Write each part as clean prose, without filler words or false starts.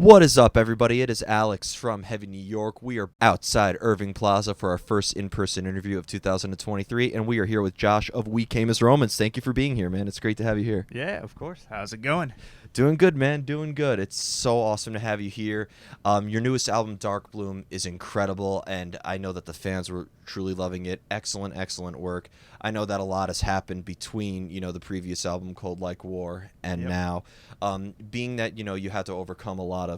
What is up, everybody? It is Alex from Heavy New York. We are outside Irving Plaza for our first in-person interview of 2023, and we are here with Josh of We Came as Romans. Thank you for being here, man. It's great to have you here. Yeah, of course. How's it going? Doing good, man. Doing good. It's so awesome to have you here. Your newest album, Dark Bloom, is incredible, and I know that the fans were truly loving it. Excellent, excellent work. I know that a lot has happened between, the previous album, Cold Like War, and Yep. now. Being that, you had to overcome a lot of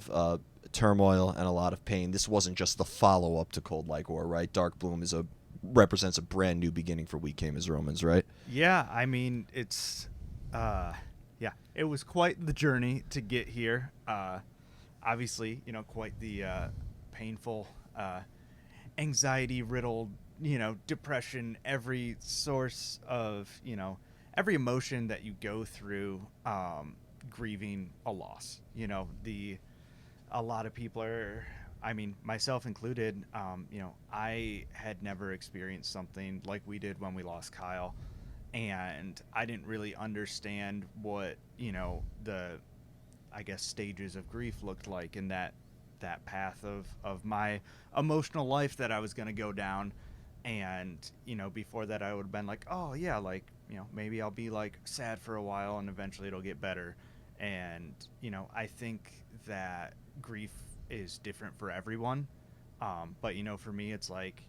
turmoil and a lot of pain, this wasn't just the follow-up to Cold Like War, right? Dark Bloom represents a brand new beginning for We Came as Romans, right? Yeah, I mean, it was quite the journey to get here. Obviously, quite the painful, anxiety-riddled, depression, every source of, every emotion that you go through grieving a loss. A lot of people are, I mean, myself included, I had never experienced something like we did when we lost Kyle. And I didn't really understand what, the, I guess, stages of grief looked like in that path of my emotional life that I was going to go down. And, before that I would have been like, oh yeah, like, maybe I'll be like sad for a while and eventually it'll get better. And, I think that grief is different for everyone. But, for me, it's like,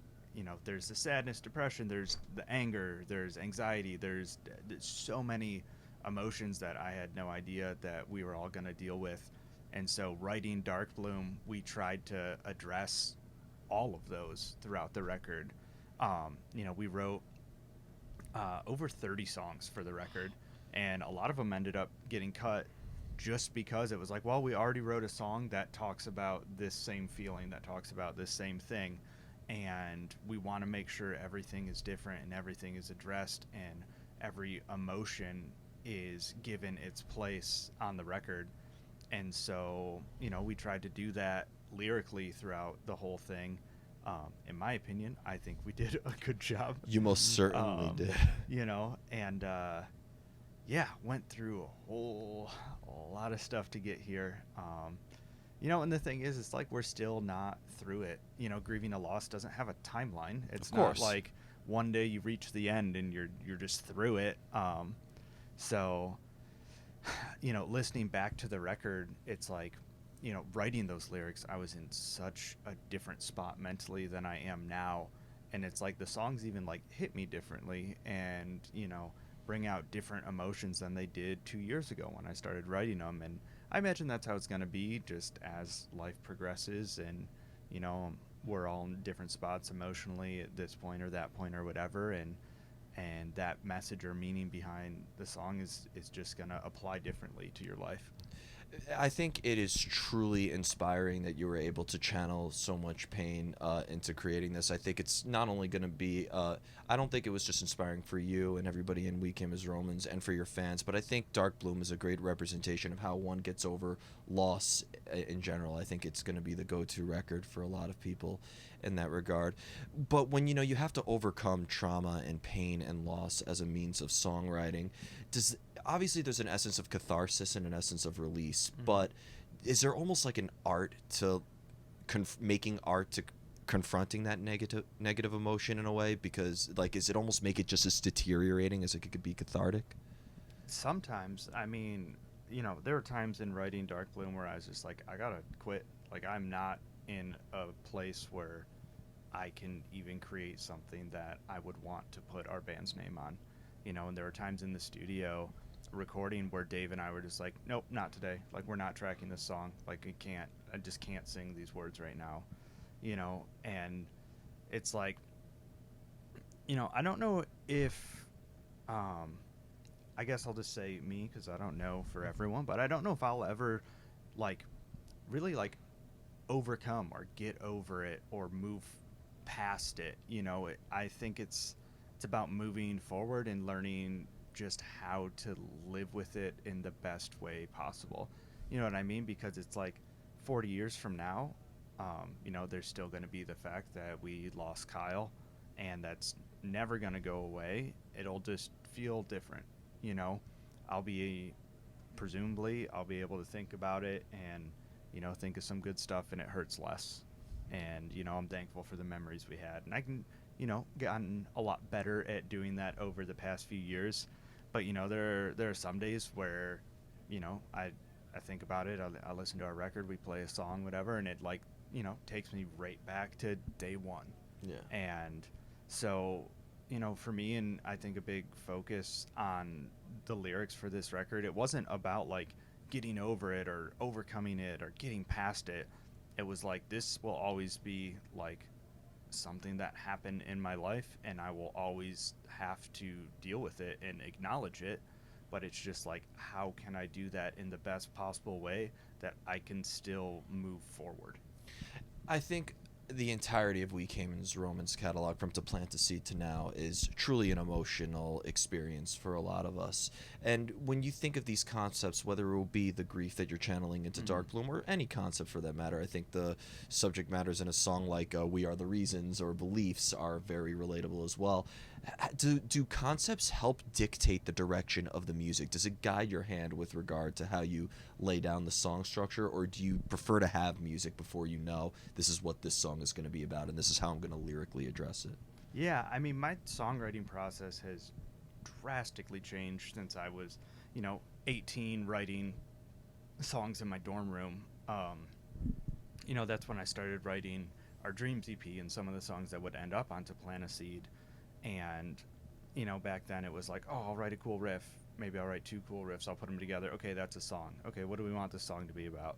there's the sadness, depression, there's the anger, there's anxiety, there's so many emotions that I had no idea that we were all going to deal with. And so writing Dark Bloom, we tried to address all of those throughout the record. We wrote over 30 songs for the record, and a lot of them ended up getting cut just because it was like, well, we already wrote a song that talks about this same feeling, that talks about this same thing, and we want to make sure everything is different and everything is addressed and every emotion is given its place on the record. And so, we tried to do that lyrically throughout the whole thing. In my opinion, I think we did a good job. You most certainly did. And went through a lot of stuff to get here. And the thing is, it's like we're still not through it. Grieving a loss doesn't have a timeline. It's not like one day you reach the end and you're just through it. So, listening back to the record, it's like, writing those lyrics, I was in such a different spot mentally than I am now. And it's like the songs even like hit me differently and, bring out different emotions than they did 2 years ago when I started writing them. And I imagine that's how it's going to be just as life progresses and, we're all in different spots emotionally at this point or that point or whatever. And that message or meaning behind the song is just going to apply differently to your life. I think it is truly inspiring that you were able to channel so much pain into creating this. I think it's not only going to be, I don't think it was just inspiring for you and everybody in We Came as Romans and for your fans, but I think Dark Bloom is a great representation of how one gets over loss in general. I think it's going to be the go-to record for a lot of people in that regard. But when, you have to overcome trauma and pain and loss as a means of songwriting, obviously there's an essence of catharsis and an essence of release, but is there almost like an art to making art to confronting that negative emotion in a way? Because like, is it almost make it just as deteriorating as it could be cathartic? Sometimes, I mean, there were times in writing Dark Bloom where I was just like, I gotta quit. Like, I'm not in a place where I can even create something that I would want to put our band's name on. And there were times in the studio recording where Dave and I were just like, nope, not today. Like, we're not tracking this song. Like, I just can't sing these words right now. And it's like, I don't know if, I guess I'll just say me, because I don't know for everyone, but I don't know if I'll ever, like, really, like, overcome or get over it or move past it. I think it's about moving forward and learning just how to live with it in the best way possible. You know what I mean? Because it's like 40 years from now, there's still going to be the fact that we lost Kyle, and that's never going to go away. It'll just feel different. I'll be presumably I'll be able to think about it and think of some good stuff and it hurts less. And I'm thankful for the memories we had, and I can gotten a lot better at doing that over the past few years. But there are some days where I think about it. I listen to our record, we play a song, whatever, and it like takes me right back to day one. Yeah. And so for me, and I think a big focus on the lyrics for this record, it wasn't about like getting over it or overcoming it or getting past it. It was like, this will always be like something that happened in my life, and I will always have to deal with it and acknowledge it. But it's just like, how can I do that in the best possible way that I can still move forward? I think the entirety of Weak Haman's Romans catalog, from To Plant a Seed to now, is truly an emotional experience for a lot of us. And when you think of these concepts, whether it will be the grief that you're channeling into Dark Bloom, or any concept for that matter, I think the subject matters in a song like We Are the Reasons or Beliefs are very relatable as well. Do concepts help dictate the direction of the music? Does it guide your hand with regard to how you lay down the song structure, or do you prefer to have music before you know this is what this song is going to be about and this is how I'm going to lyrically address it? Yeah, I mean, my songwriting process has drastically changed since I was, 18, writing songs in my dorm room. That's when I started writing our Dreams EP and some of the songs that would end up onto Plant a Seed. And, back then it was like, oh, I'll write a cool riff. Maybe I'll write two cool riffs. I'll put them together. Okay, that's a song. Okay, what do we want this song to be about?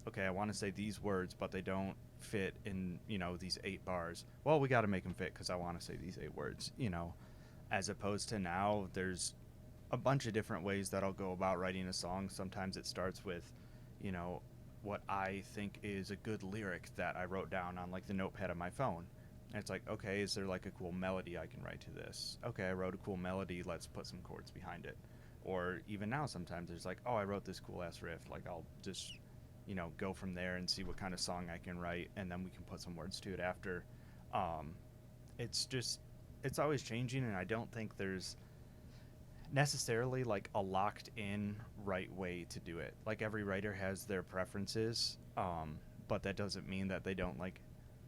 Okay, I want to say these words, but they don't fit in, these 8 bars. Well, we got to make them fit because I want to say these 8 words, as opposed to now there's a bunch of different ways that I'll go about writing a song. Sometimes it starts with, what I think is a good lyric that I wrote down on like the notepad of my phone. And it's like, okay, is there like a cool melody I can write to this? Okay, I wrote a cool melody, let's put some chords behind it. Or even now sometimes there's like, oh, I wrote this cool ass riff, like I'll just go from there and see what kind of song I can write, and then we can put some words to it after. It's always changing, and I don't think there's necessarily like a locked in right way to do it. Like every writer has their preferences, but that doesn't mean that they don't like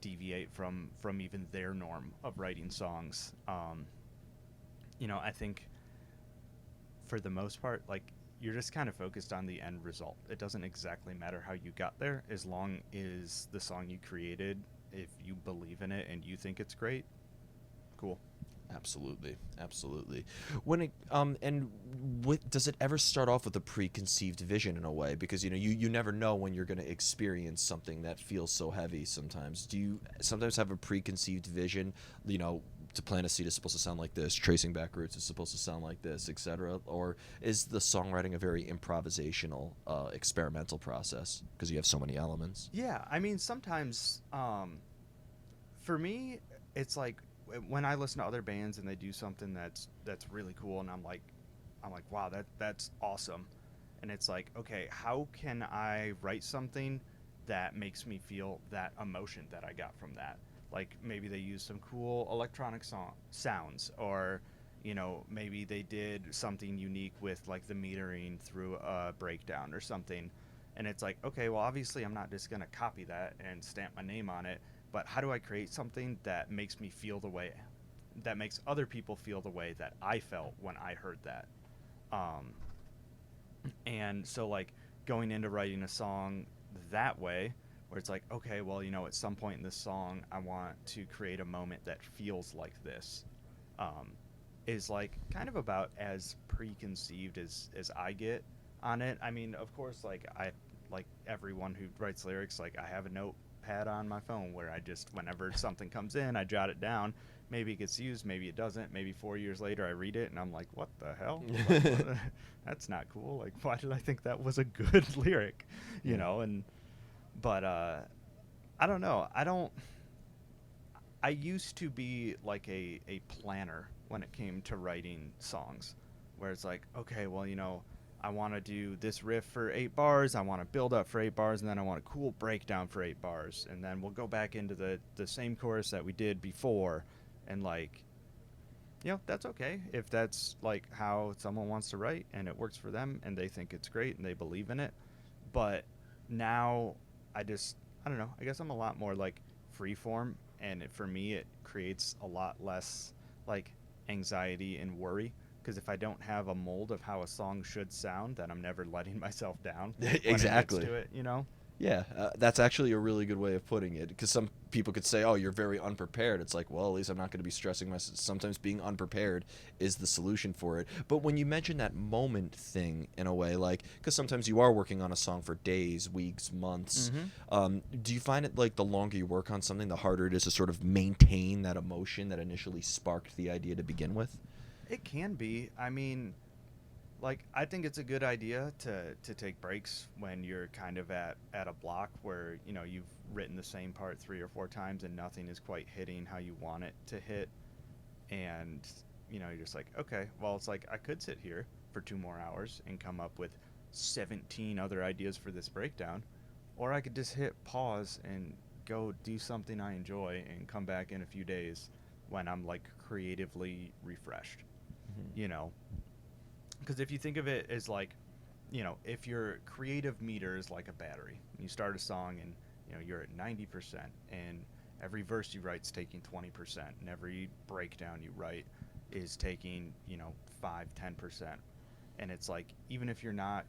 deviate from even their norm of writing songs. I think for the most part, like, you're just kind of focused on the end result. It doesn't exactly matter how you got there, as long as the song you created, if you believe in it and you think it's great, cool. Absolutely, absolutely. When it and does it ever start off with a preconceived vision in a way? Because you never know when you're going to experience something that feels so heavy. Sometimes, do you sometimes have a preconceived vision? To Plant a Seed is supposed to sound like this. Tracing Back Roots is supposed to sound like this, etc. Or is the songwriting a very improvisational, experimental process because you have so many elements? Yeah, I mean, sometimes, for me, it's like when I listen to other bands and they do something that's really cool, and I'm like, wow, that's awesome. And it's like, okay, how can I write something that makes me feel that emotion that I got from that? Like maybe they use some cool electronic sounds, or maybe they did something unique with like the metering through a breakdown or something. And it's like, okay, well, obviously I'm not just gonna copy that and stamp my name on it, but how do I create something that makes me feel the way, that makes other people feel the way that I felt when I heard that? And so like going into writing a song that way, where it's like, okay, well, at some point in this song, I want to create a moment that feels like this, is like kind of about as preconceived as I get on it. I mean, of course, like everyone who writes lyrics, like I have a notepad on my phone where I just, whenever something comes in, I jot it down. Maybe it gets used, maybe it doesn't. Maybe 4 years later, I read it and I'm like, what the hell? That's not cool. Like, why did I think that was a good lyric? And but I don't know. I used to be like a planner when it came to writing songs, where it's like, okay, well, I want to do this riff for 8 bars, I want to build up for 8 bars, and then I want a cool breakdown for 8 bars, and then we'll go back into the same chorus that we did before, and like, that's okay if that's like how someone wants to write and it works for them and they think it's great and they believe in it. But now I don't know, I guess I'm a lot more like freeform, and for me it creates a lot less like anxiety and worry, because if I don't have a mold of how a song should sound, then I'm never letting myself down when it gets Exactly. to it, you know? Yeah, that's actually a really good way of putting it. Because some people could say, "Oh, you're very unprepared." It's like, well, at least I'm not going to be stressing myself. Sometimes being unprepared is the solution for it. But when you mention that moment thing, in a way, like, because sometimes you are working on a song for days, weeks, months. Mm-hmm. Do you find it like the longer you work on something, the harder it is to sort of maintain that emotion that initially sparked the idea to begin with? It can be. I mean, like I think it's a good idea to take breaks when you're kind of at a block where you've written the same part 3 or 4 times and nothing is quite hitting how you want it to hit, and you're just like, okay, well, it's like I could sit here for 2 more hours and come up with 17 other ideas for this breakdown, or I could just hit pause and go do something I enjoy and come back in a few days when I'm like creatively refreshed, you know because if you think of it as like, if your creative meter is like a battery, you start a song and you're at 90%, and every verse you write is taking 20%, and every breakdown you write is taking 5-10%, and it's like, even if you're not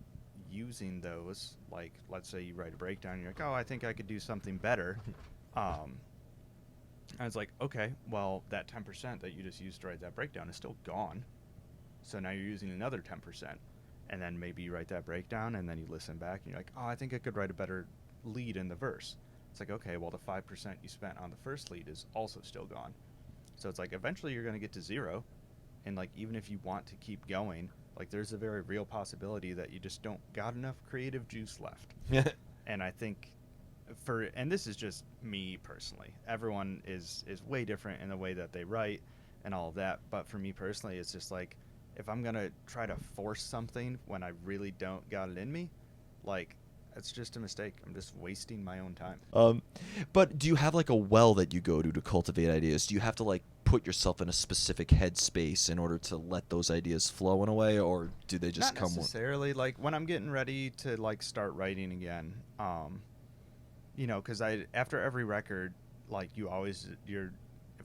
using those, like let's say you write a breakdown and you're like, oh, I think I could do something better. um I was like, okay, well, that 10% that you just used to write that breakdown is still gone. So now you're using another 10%. And then maybe you write that breakdown and then you listen back and you're like, oh, I think I could write a better lead in the verse. It's like, okay, well, the 5% you spent on the first lead is also still gone. So it's like, eventually you're going to get to zero. And like, even if you want to keep going, like, there's a very real possibility that you just don't got enough creative juice left. And I think and this is just me personally, everyone is way different in the way that they write and all of that, but for me personally, it's just like, if I'm gonna try to force something when I really don't got it in me, like, it's just a mistake. I'm just wasting my own time. Um, but do you have like a well that you go to cultivate ideas? Do you have to like put yourself in a specific headspace in order to let those ideas flow in a way, or do they just Not come? necessarily. Like, when I'm getting ready to like start writing again, because I after every record, like, you're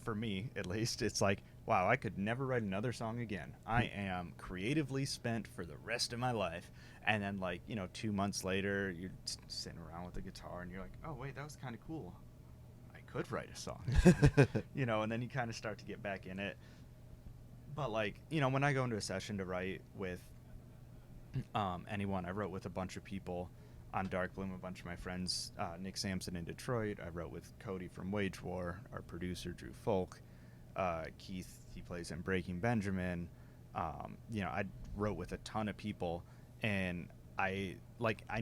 for me at least, it's like, wow, I could never write another song again. I am creatively spent for the rest of my life. And then, like, 2 months later, you're sitting around with the guitar and you're like, oh wait, that was kind of cool. I could write a song again. And then you kind of start to get back in it. But like, when I go into a session to write with anyone, I wrote with a bunch of people on Dark Bloom, a bunch of my friends, Nick Sampson in Detroit. I wrote with Cody from Wage War, our producer Drew Folk, Keith, he plays in Breaking Benjamin. I wrote with a ton of people, and I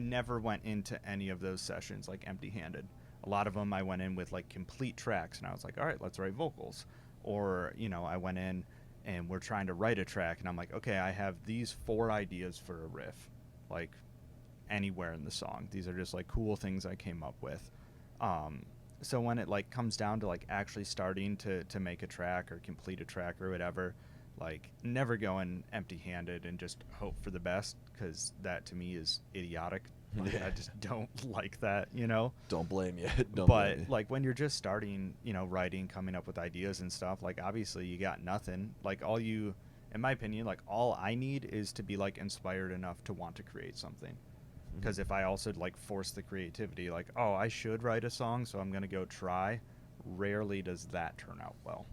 never went into any of those sessions like empty-handed. A lot of them I went in with like complete tracks, and I was like, all right, let's write vocals. Or I went in and we're trying to write a track, and I'm like, okay, I have these 4 ideas for a riff, like, anywhere in the song. These are just like cool things I came up with. So when it like comes down to like actually starting to make a track or complete a track or whatever, like, never going empty-handed and just hope for the best, because that to me is idiotic. Like, I just don't like that. Don't blame you. Don't blame But you. like, when you're just starting, writing, coming up with ideas and stuff, like, obviously you got nothing. Like, in my opinion, like, all I need is to be like inspired enough to want to create something. Because if I also like force the creativity, like, oh, I should write a song, so I'm gonna go try, rarely does that turn out well.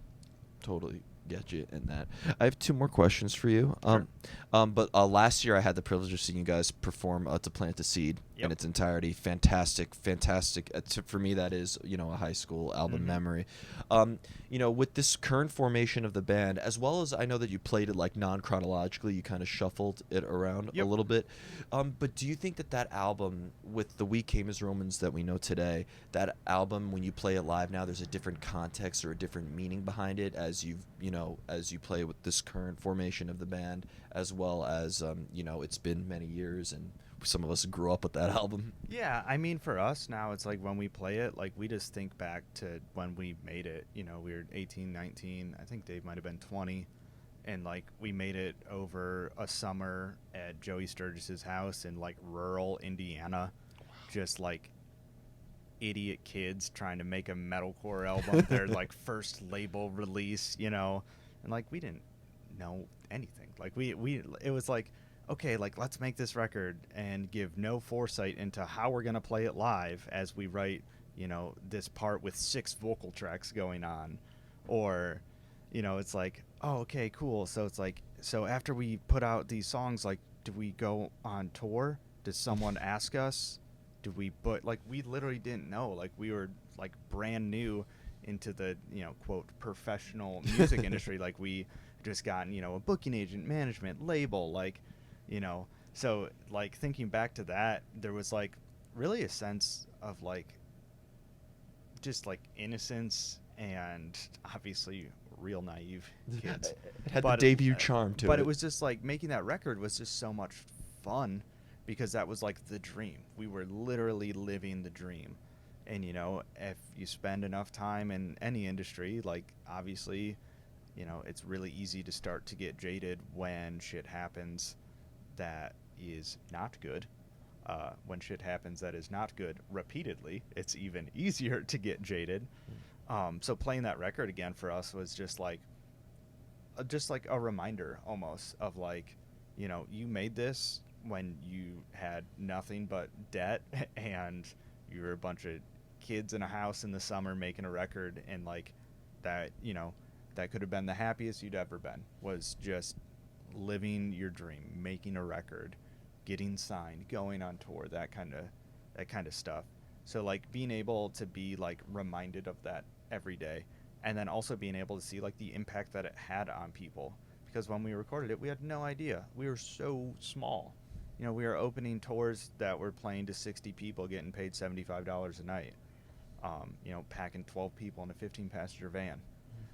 Totally get you in that. I have 2 more questions for you. Sure. But last year I had the privilege of seeing you guys perform "To Plant a Seed" in Yep. its entirety. Fantastic, fantastic. For me, that is a high school album Mm-hmm. memory. With this current formation of the band, as well as I know that you played it like non-chronologically, you kind of shuffled it around a Yep. little bit. But do you think that that album, with the "We Came as Romans" that we know today, that album, when you play it live now, there's a different context or a different meaning behind it as as you play with this current formation of the band, as well as it's been many years and some of us grew up with that album. Yeah, I mean, for us now, it's like when we play it, like, we just think back to when we made it. We were 18, 19. I think Dave might have been 20. And like, we made it over a summer at Joey Sturgis's house in like rural Indiana. just like idiot kids trying to make a metalcore album, their like first label release, you know, and like we didn't know anything. Like we it was like, okay, like let's make this record and give no foresight into how we're gonna play it live as we write, you know, this part with 6 vocal tracks going on, or, you know, it's like, oh, okay, cool. So it's like, so after we put out these songs, like, do we go on tour? Did someone ask us? Did we, but like we literally didn't know. Like we were like brand new into the, you know, quote professional music industry. Like we just gotten, you know, a booking agent, management, label, like, you know. So like thinking back to that, there was like really a sense of like just like innocence and obviously real naive kids. It had But the debut charm to but it. it was just like making that record was just so much fun because that was like the dream. We were literally living the dream. And you know, if you spend enough time in any industry, like obviously, you know, it's really easy to start to get jaded when shit happens that is not good. When shit happens that is not good repeatedly, it's even easier to get jaded. So playing that record again for us was just like a reminder almost of like, you know, you made this when you had nothing but debt and you were a bunch of kids in a house in the summer making a record, and like that, you know, that could have been the happiest you'd ever been, was just living your dream, making a record, getting signed, going on tour, that kind of stuff. So like being able to be like reminded of that every day, and then also being able to see like the impact that it had on people, because when we recorded it we had no idea. We were so small. You know, we were opening tours that were playing to 60 people getting paid $75 a night. You know, packing 12 people in a 15 passenger van.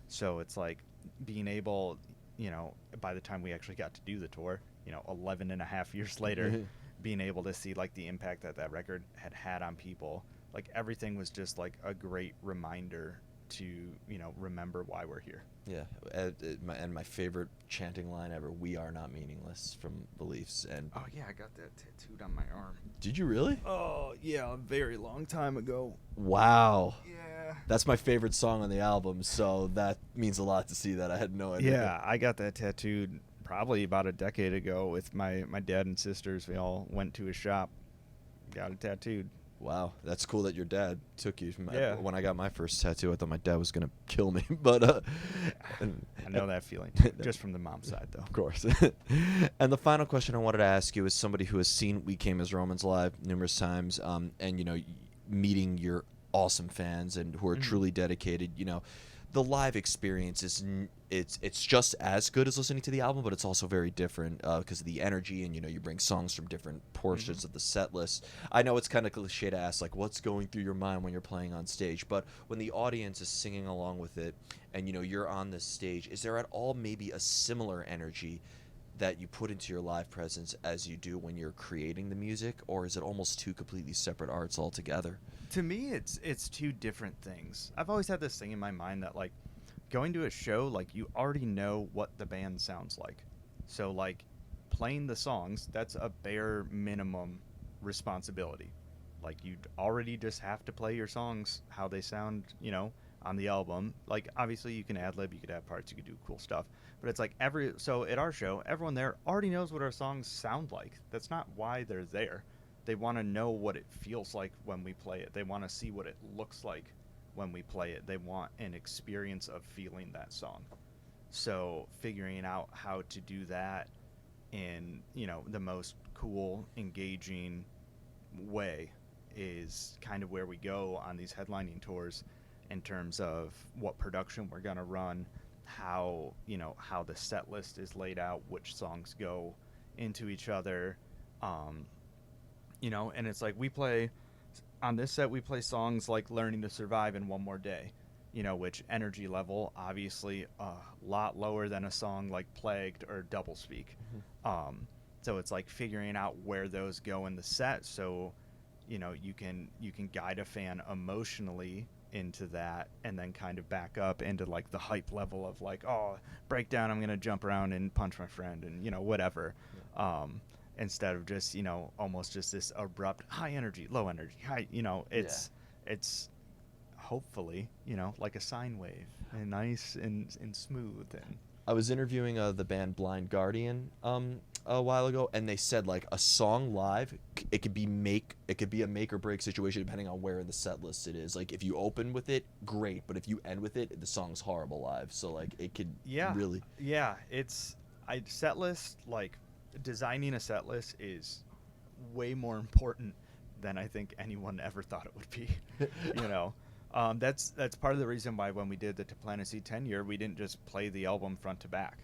So it's like being able, you know, by the time we actually got to do the tour, you know, 11 and a half years later, being able to see like the impact that that record had on people, like everything was just like a great reminder to, you know, remember why we're here. Yeah, and my favorite chanting line ever: "We are not meaningless" from Beliefs. And Oh yeah, I got that tattooed on my arm. did you really? Oh yeah, a very long time ago. Wow, Yeah. that's my favorite song on the album. So that means a lot to see that. I had no idea. Yeah, I got that tattooed probably about a decade ago with my dad and sisters. We all went to a shop, got it tattooed. Wow, that's cool that your dad took you. Yeah. When I got my first tattoo, I thought my dad was gonna kill me, but I know that feeling, just from the mom side, though. of course. And the final question I wanted to ask you is somebody who has seen We Came as Romans live numerous times, and you know, meeting your awesome fans and who are truly dedicated. You know, the live experience is it's just as good as listening to the album, but it's also very different because of the energy, and you know, you bring songs from different portions of the set list. I know it's kind of cliche to ask like what's going through your mind when you're playing on stage, but when the audience is singing along with it, and you know, you're on this stage, is there at all maybe a similar energy that you put into your live presence as you do when you're creating the music, or is it almost two completely separate arts altogether? To me, it's two different things. I've always had this thing in my mind that like going to a show, like you already know what the band sounds like. So like playing the songs, that's a bare minimum responsibility. Like you already just have to play your songs how they sound, you know, on the album. Like obviously you can ad lib, you could have parts, you could do cool stuff. But it's like so at our show, everyone there already knows what our songs sound like. That's not why they're there. They want to know what it feels like when we play it. They want to see what it looks like when we play it. They want an experience of feeling that song. So figuring out how to do that in, you know, the most cool, engaging way is kind of where we go on these headlining tours in terms of what production we're going to run, how, you know, how the set list is laid out, which songs go into each other. You know, and it's like we play on this set, we play songs like Learning to Survive and One More Day, you know, which energy level obviously a lot lower than a song like Plagued or Doublespeak. So it's like figuring out where those go in the set, so you know, you can guide a fan emotionally into that, and then kind of back up into like the hype level of like, oh, breakdown, I'm gonna jump around and punch my friend, and you know, whatever. instead of just, almost just this abrupt high energy, low energy, high, Yeah. it's hopefully, like a sine wave, and nice and smooth. And I was interviewing the band Blind Guardian a while ago, and they said like a song live, it could be a make or break situation depending on where in the set list it is. Like if you open with it, great, but if you end with it, the song's horrible live. So like it could yeah, really. yeah, set list, like designing a set list is way more important than I think anyone ever thought it would be. you know, that's part of the reason why when we did the To Plant a Seed 10 year, we didn't just play the album front to back,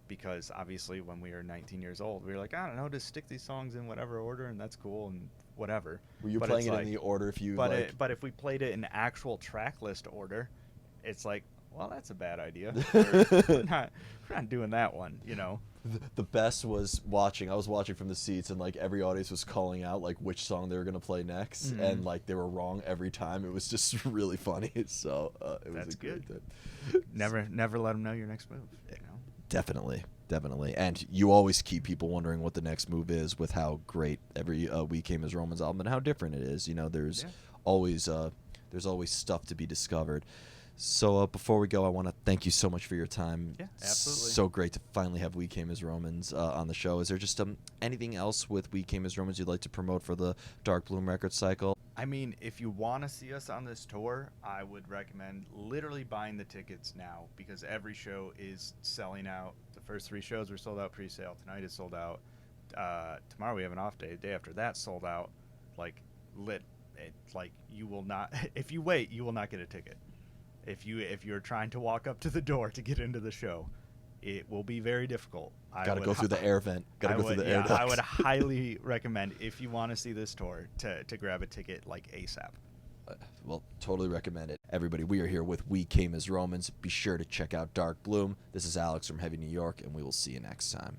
because obviously when we were 19 years old, we were like, I don't know, just stick these songs in whatever order, and that's cool and whatever. Were you But playing it's it in like, the order if you but like? but if we played it in actual track list order, it's like, well, that's a bad idea. We're not doing that one. The best was watching. I was watching from the seats, and like every audience was calling out like which song they were gonna play next, Mhm. and like they were wrong every time. It was just really funny. So it was That's a great good. time. Never let them know your next move. Definitely, definitely. And you always keep people wondering what the next move is with how great every We Came as Romans album and how different it is. There's Yeah. always stuff to be discovered. So before we go, I want to thank you so much for your time. Yeah, absolutely. So great to finally have We Came as Romans on the show. Is there just anything else with We Came as Romans you'd like to promote for the Dark Bloom record cycle? I mean, if you want to see us on this tour, I would recommend literally buying the tickets now, because every show is selling out. The first 3 shows were sold out pre-sale. Tonight is sold out. Tomorrow we have an off day. The day after that sold out. Like you will not. If you wait, you will not get a ticket. If you're trying to walk up to the door to get into the show, it will be very difficult. Gotta go through the air vent. Gotta go through the air ducts. I would highly recommend, if you want to see this tour, to grab a ticket like ASAP. Well, totally recommend it. Everybody, we are here with We Came as Romans. Be sure to check out Dark Bloom. This is Alex from Heavy New York, and we will see you next time.